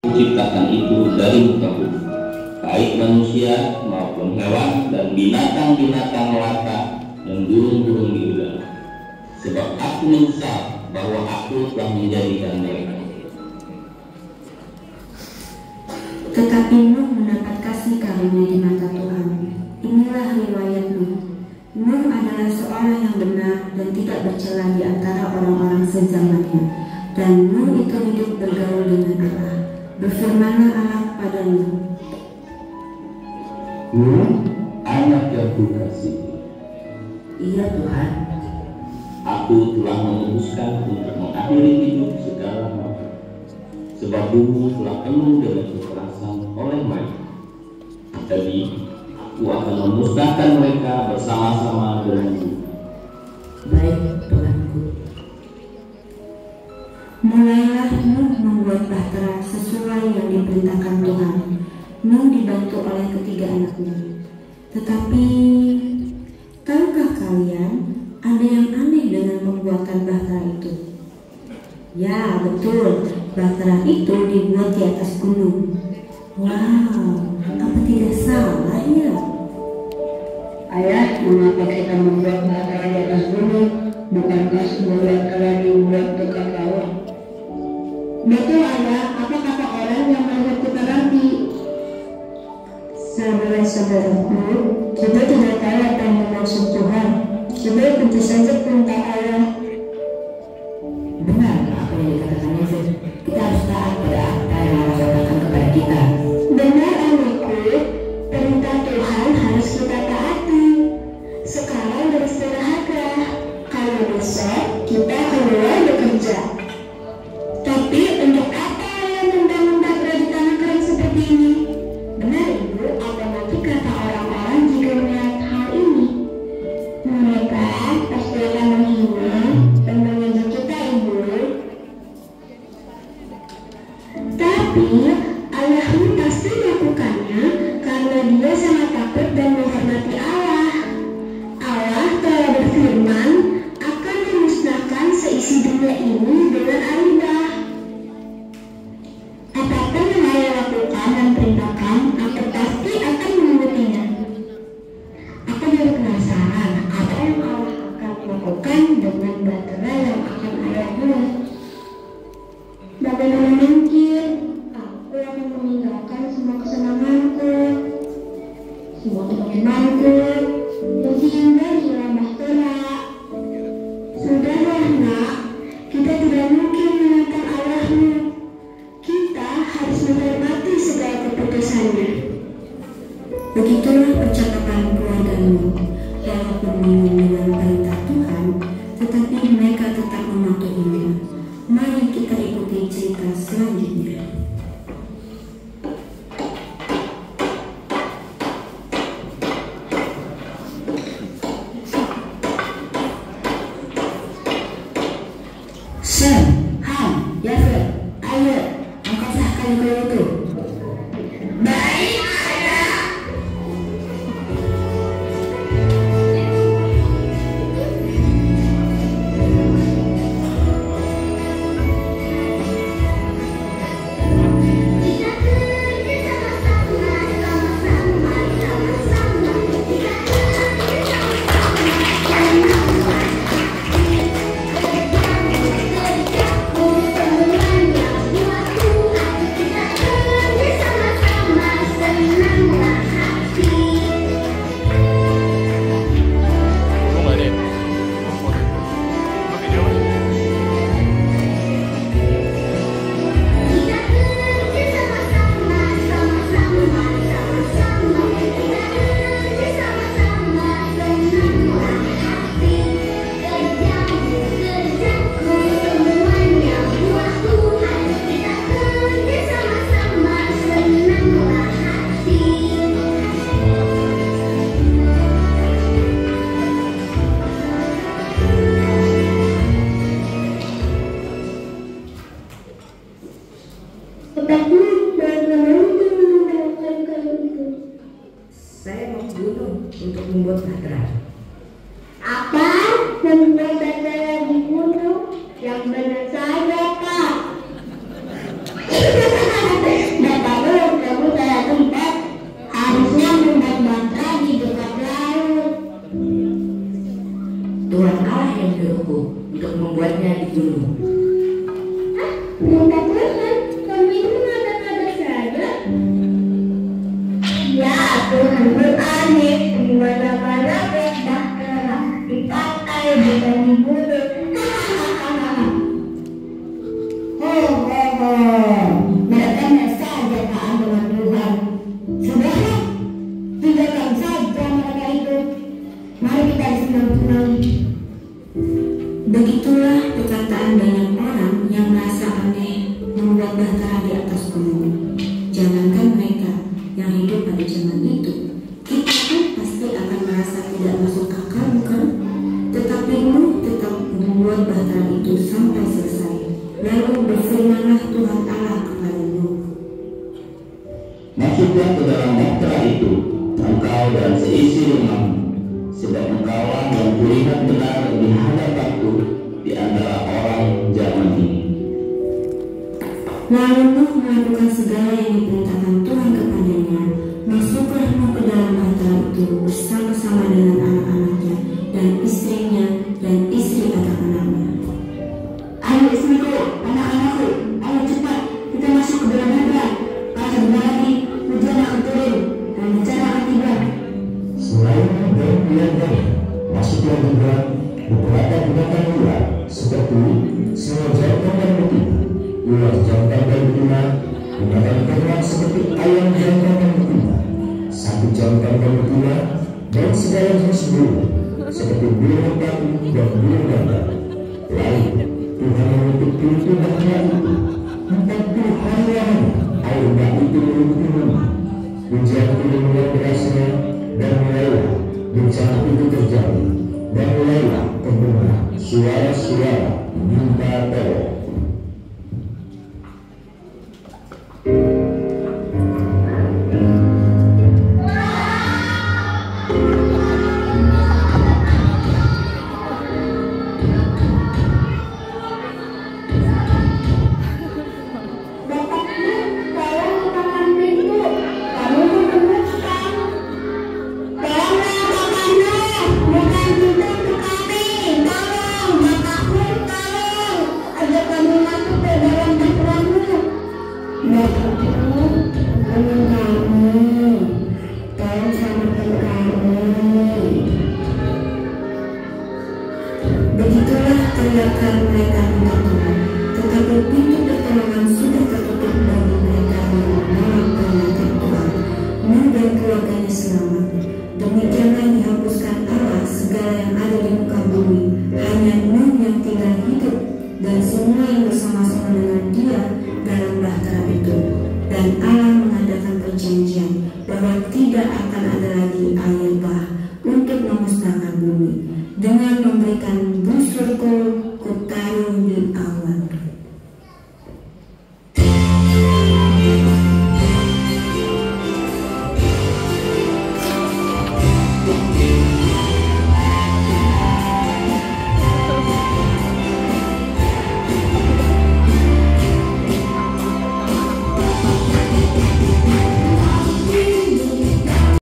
Ciptakan itu dari muka bumi, baik manusia maupun hewan dan binatang-binatang melata dan burung-burung di udara. Sebab aku menyesal bahwa aku telah menjadikan mereka. Tetapi Nuh mendapat kasih karunia di mata Tuhan. Inilah riwayat Nuh. Nuh adalah seorang yang benar dan tidak bercela di antara orang-orang sezamannya. Dan Nuh itu hidup bergaul dengan Allah. Berfirmanlah Allah pada Nuh. Nuh, anak yang kukasihi. Iya Tuhan. Aku telah memutuskan untuk mengakhiri hidup segala makhluk, sebab bumi telah penuh dengan kekerasan oleh mereka. Jadi, aku akan memusnahkan mereka bersama-sama dengan bumi. Baik Tuhanku. Mulailah Nuh membuat bahtera sesuai yang diperintahkan Tuhan. Nuh dibantu oleh ketiga anaknya. Tetapi, tahukah kalian ada yang aneh dengan pembuatan bahtera itu? Ya, betul. Bahtera itu dibuat di atas gunung. Wow, apa tidak salah ya? Ayah, mengapa kita membuat bahtera di atas gunung? Bukankah sebuah bahtera dibuat dekat laut? Betul Ayah, apa kata orang yang melihat kita nanti? Saudara-saudaraku, kita tidak tahu apa yang dimaksud Tuhan. Kita ikuti saja perintah Allah. Benar apa yang dikatakan Yesus. Kita harus taat pada apa yang Allah katakan kepada kita. Benar anakku, perintah Tuhan harus kita taati. Sekarang beristirahatlah, karena besok kita keluar bekerja. Tapi untuk apa Ayah membangun bahtera di tanah kering seperti ini? Benar Ibu, apa nanti kata orang-orang jika melihat hal ini? Mereka pasti akan menghina dan mengejar kita Ibu. Tapi Ayahmu pasti melakukannya karena dia sangat takut dan menghormati Allah. Allah telah berfirman akan memusnahkan seisi dunia ini dengan air bah. Apapun yang Ayah lakukan dan perintahkan, aku pasti akan mengikutinya. Aku jadi penasaran apa yang Allah akan lakukan dengan bahtera yang akan Ayah buat. Bagaimana mungkin aku akan meninggalkan semua kesenanganku, semua teman-temanku, dan tinggal di dalam bahtera? Sudahlah nak, kita tidak mungkin menentang Allahmu. Kita harus menghormati segala keputusannya. Begitulah percakapan keluarga Nuh. Walaupun bingung dengan perintah Tuhan, tetapi mereka tetap mematuhinya. Mari kita ikuti cerita selanjutnya. Sem, Ham, Yafet, ayo, angkatlah kayu-kayu itu. Baik Ayah. Kita kerja sama-sama, sama-sama, sama-sama. Kita kerja sama-sama, kerjaku semuanya buat Tuhan. Kita kerja sama-sama, senanglah hati. Tunggu deh. Video. Kita kerja sama-sama, sama-sama, sama-sama. Kita kerja sama-sama, senanglah hati. Kerjaku semuanya buat Tuhan. Kita kerja sama-sama, senanglah hati. Tetapi bagaimana menggunakan kayu itu? Saya mau gunung untuk membuat bahtera. Apa? Membuat bahtera di gunung? Yang benar saja, Pak. masuklah ke dalam bahtera itu, engkau dan seisi rumahmu, sebab engkaulah yang kulihat benar di hadapanku di antara orang zaman ini. Lalu Nuh melakukan segala yang diperintahkan Tuhan kepadanya. Masuklah Nuh ke dalam bahtera itu bersama-sama dengan anak-anaknya dan istrinya dan istri anak-anaknya. Ayo istriku, anak-anakku, ayo cepat, kita masuk ke dalam bahtera. Karena sebentar lagi hujan akan turun dan bencana akan tiba. Selain dan keluarganya, masuklah juga beberapa binatang liar seperti singa jantan dan betina, ular jantan dan betina, binatang ternak seperti ayam jantan dan betina, sapi jantan dan betina, dan segala jenis burung seperti burung merpati dan burung gagak. Lalu Tuhan menutup pintu bahtera itu 40 hari lamanya. Air bah itu menutupi bumi, hujan turun luar derasnya, dan mulailah bencana itu terjadi, dan mulailah terdengar suara-suara minta tolong. Begitulah teriakan mereka minta tolong, tetapi pintu pertolongan sudah tertutup bagi mereka yang menolak peringatan Tuhan. Nuh dan keluarganya selamat. Demikianlah dihapuskan Allah segala yang ada di muka bumi. Hanya Nuh yang tinggal hidup dan semua yang bersama-sama dengan dia dalam bahtera itu. Dan Allah